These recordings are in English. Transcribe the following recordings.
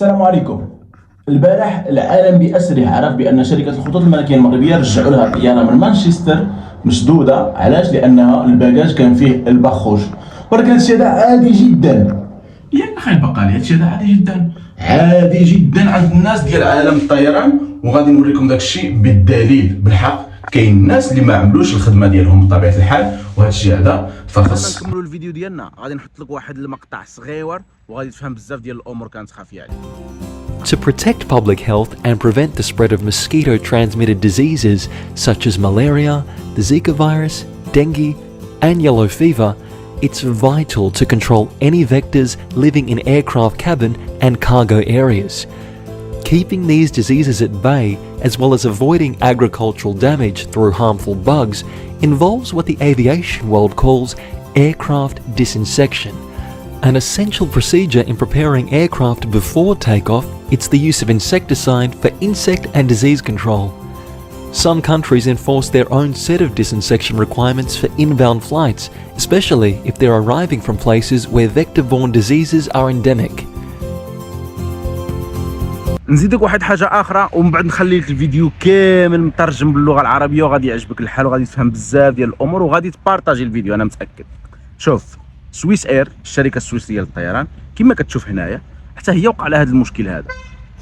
السلام عليكم. البارح العالم بأسره عرف بأن شركة الخطوط الملكية المغربية رجعوا لها طيارة من مانشستر مشدودة. علاش؟ لأنها الباجاج كان فيه البخوش، ولكن هادشي هذا عادي جدا. ياك اخي البقالي، هادشي هذا عادي جدا، عادي جدا عند الناس ديال عالم الطيران، وغادي نوريكم داكشي بالدليل. بالحق كاين الناس اللي ما عملوش الخدمه ديالهم بطبيعه الحال، وهادشي هذا فخص. قبل نكملوا الفيديو ديالنا غادي نحط لك واحد المقطع صغير وغادي تفهم بزاف ديال الامور كانت خافيه عليك. To protect public health and prevent the spread of mosquito-transmitted diseases such as malaria, the Zika virus, dengue and yellow fever, it's vital to control any vectors living in aircraft cabin and cargo areas. Keeping these diseases at bay, as well as avoiding agricultural damage through harmful bugs, involves what the aviation world calls aircraft disinsection. An essential procedure in preparing aircraft before takeoff, it's the use of insecticide for insect and disease control. Some countries enforce their own set of disinsection requirements for inbound flights, especially if they're arriving from places where vector-borne diseases are endemic. نزيدك واحد حاجه اخرى ومن بعد نخلي لك الفيديو كامل مترجم باللغه العربيه، وغادي يعجبك الحال وغادي تفهم بزاف ديال الامور وغادي تبارطاجي الفيديو انا متاكد. شوف، سويس اير الشركه السويسريه للطيران كما كتشوف هنايا حتى هي وقع لها هذا المشكل هذا،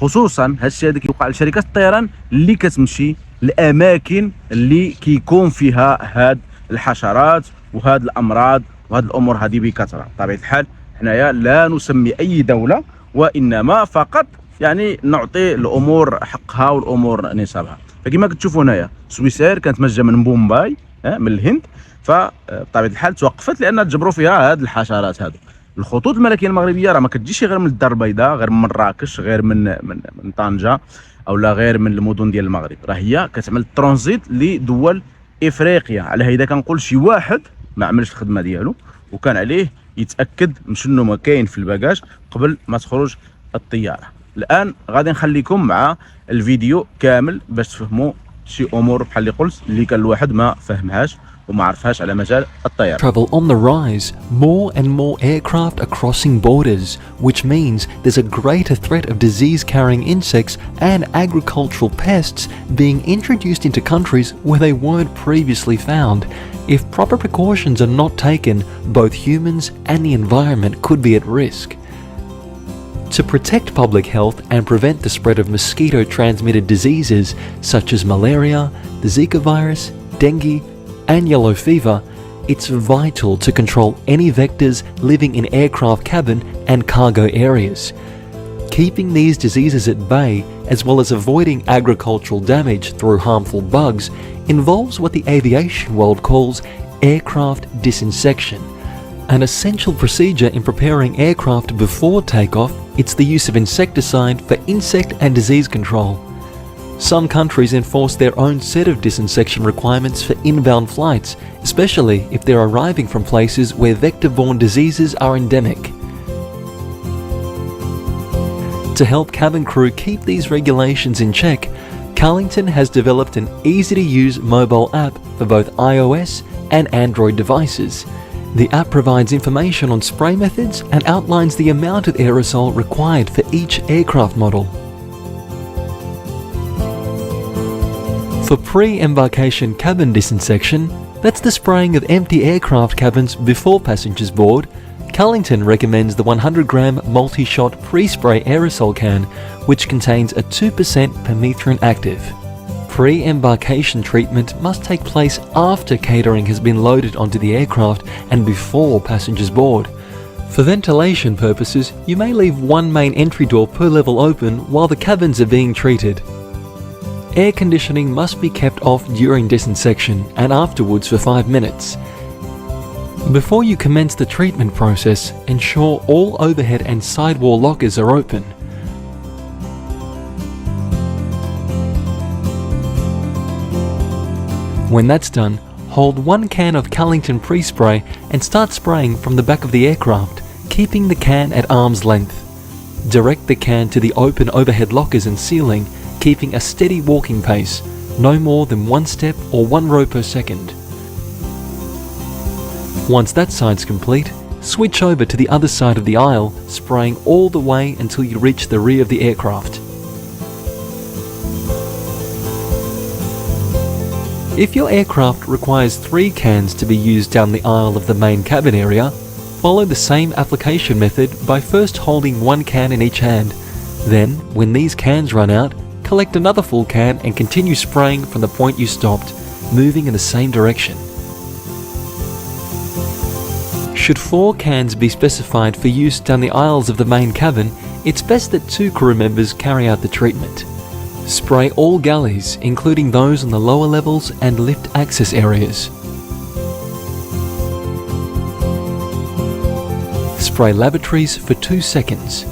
خصوصا هادشي هذا كيوقع لشركات الطيران اللي كتمشي الاماكن اللي كيكون فيها هاد الحشرات وهاد الامراض وهاد الامور هذه بكثره. بطبيعه الحال حنايا لا نسمي اي دوله، وانما فقط يعني نعطي الامور حقها والامور نصابها. فكما كتشوفوا هنايا سويس اير كانت مجه من بومباي من الهند، فبطبيعه الحال توقفت لان تجبروا فيها هاد الحشرات هادو. الخطوط الملكيه المغربيه راه ما كتجيش غير من الدار البيضاء، غير من مراكش، غير من طنجه، او لا غير من المدن ديال المغرب، راه هي كتعمل ترانزيت لدول افريقيا. على هيدا كنقول شي واحد ما عملش الخدمه ديالو وكان عليه يتاكد من شنو ما كاين في الباجاج قبل ما تخرج الطياره. الان غادي نخليكم مع الفيديو كامل باش تفهموا شي امور بحال اللي قلت اللي كان الواحد ما فهمهاش وما عرفهاش على مجال الطيران. Travel on the rise, more and more aircraft are crossing borders, which means there's a greater threat of disease-carrying insects and agricultural pests being introduced into countries where they weren't previously found. If proper precautions are not taken, both humans and the environment could be at risk. To protect public health and prevent the spread of mosquito-transmitted diseases such as malaria, the Zika virus, dengue and yellow fever, it's vital to control any vectors living in aircraft cabin and cargo areas. Keeping these diseases at bay, as well as avoiding agricultural damage through harmful bugs, involves what the aviation world calls aircraft disinsection. An essential procedure in preparing aircraft before takeoff, it's the use of insecticide for insect and disease control. Some countries enforce their own set of disinsection requirements for inbound flights, especially if they're arriving from places where vector-borne diseases are endemic. To help cabin crew keep these regulations in check, Carlington has developed an easy-to-use mobile app for both iOS and Android devices. The app provides information on spray methods and outlines the amount of aerosol required for each aircraft model. For pre-embarkation cabin disinsection, that's the spraying of empty aircraft cabins before passengers board, Carlington recommends the 100-gram multi-shot pre-spray aerosol can, which contains a 2% permethrin active. Pre-embarkation treatment must take place after catering has been loaded onto the aircraft and before passengers board. For ventilation purposes, you may leave one main entry door per level open while the cabins are being treated. Air conditioning must be kept off during disinsection and afterwards for 5 minutes. Before you commence the treatment process, ensure all overhead and sidewall lockers are open. When that's done, hold one can of Carlington pre-spray and start spraying from the back of the aircraft, keeping the can at arm's length. Direct the can to the open overhead lockers and ceiling, keeping a steady walking pace, no more than 1 step or 1 row per second. Once that side's complete, Switch over to the other side of the aisle, spraying all the way until you reach the rear of the aircraft. If your aircraft requires 3 cans to be used down the aisle of the main cabin area, follow the same application method by first holding 1 can in each hand. Then, when these cans run out, collect another full can and continue spraying from the point you stopped, moving in the same direction. Should 4 cans be specified for use down the aisles of the main cabin, it's best that 2 crew members carry out the treatment. Spray all galleys, including those on the lower levels and lift access areas. Spray lavatories for 2 seconds.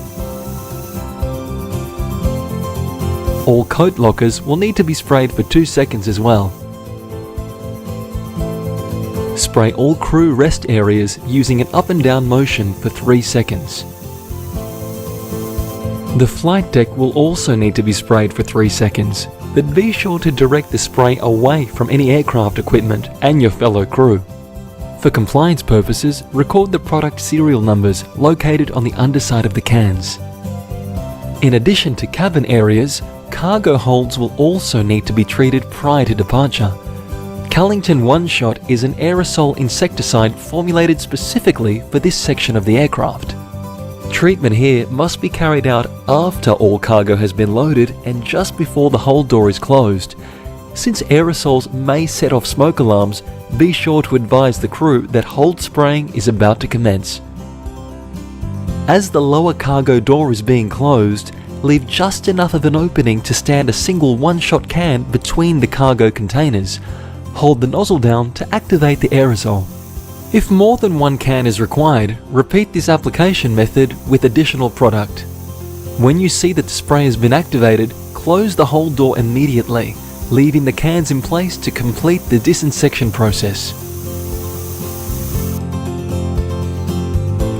All coat lockers will need to be sprayed for 2 seconds as well. Spray all crew rest areas using an up and down motion for 3 seconds. The flight deck will also need to be sprayed for 3 seconds, but be sure to direct the spray away from any aircraft equipment and your fellow crew. For compliance purposes, record the product serial numbers located on the underside of the cans. In addition to cabin areas, cargo holds will also need to be treated prior to departure. Carlington One Shot is an aerosol insecticide formulated specifically for this section of the aircraft. Treatment here must be carried out after all cargo has been loaded and just before the hold door is closed. Since aerosols may set off smoke alarms, be sure to advise the crew that hold spraying is about to commence. As the lower cargo door is being closed, leave just enough of an opening to stand a single one-shot can between the cargo containers. Hold the nozzle down to activate the aerosol. If more than 1 can is required, repeat this application method with additional product. When you see that the spray has been activated, close the hold door immediately, leaving the cans in place to complete the disinsection process.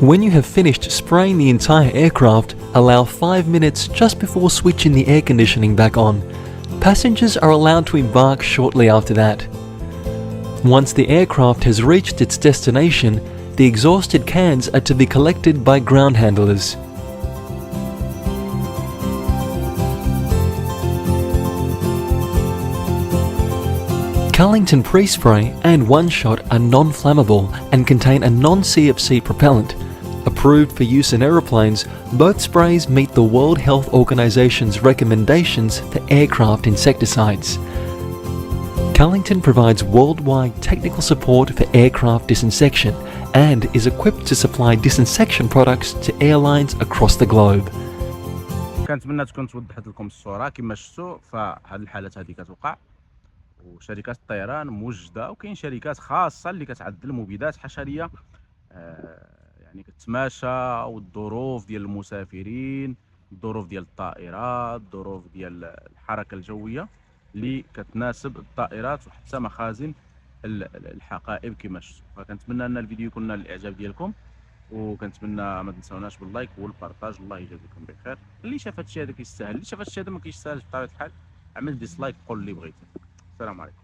When you have finished spraying the entire aircraft, allow 5 minutes just before switching the air conditioning back on. Passengers are allowed to embark shortly after that. Once the aircraft has reached its destination, the exhausted cans are to be collected by ground handlers. Carlington Pre-Spray and One Shot are non-flammable and contain a non-CFC propellant. Approved for use in aeroplanes, both sprays meet the World Health Organization's recommendations for aircraft insecticides. Carlington provides worldwide technical support for aircraft disinsection and is equipped to supply disinsection products to airlines across the globe. كنتمنى تكون توضحت لكم الصوره. كما شفتوا فهاد الحالات هذه كتوقع وشركات الطيران موجده، وكاين شركات خاصه اللي كتعدل مبيدات حشريه يعني كتماشى والظروف ديال المسافرين، الظروف ديال الطائرات، الظروف ديال الحركه الجويه اللي كتناسب الطائرات وحتى مخازن الحقائب كما شفتوا. فكنتمنى ان الفيديو يكون نال الاعجاب ديالكم، وكنتمنى ما تنساوناش باللايك والبارطاج. الله يجازيكم بخير. اللي شاف هادشي هذا كيستاهل، اللي شاف هادشي هذا ما كيستاهلش بطبيعه الحال عمل ديسلايك، قول اللي بغيتي. السلام عليكم.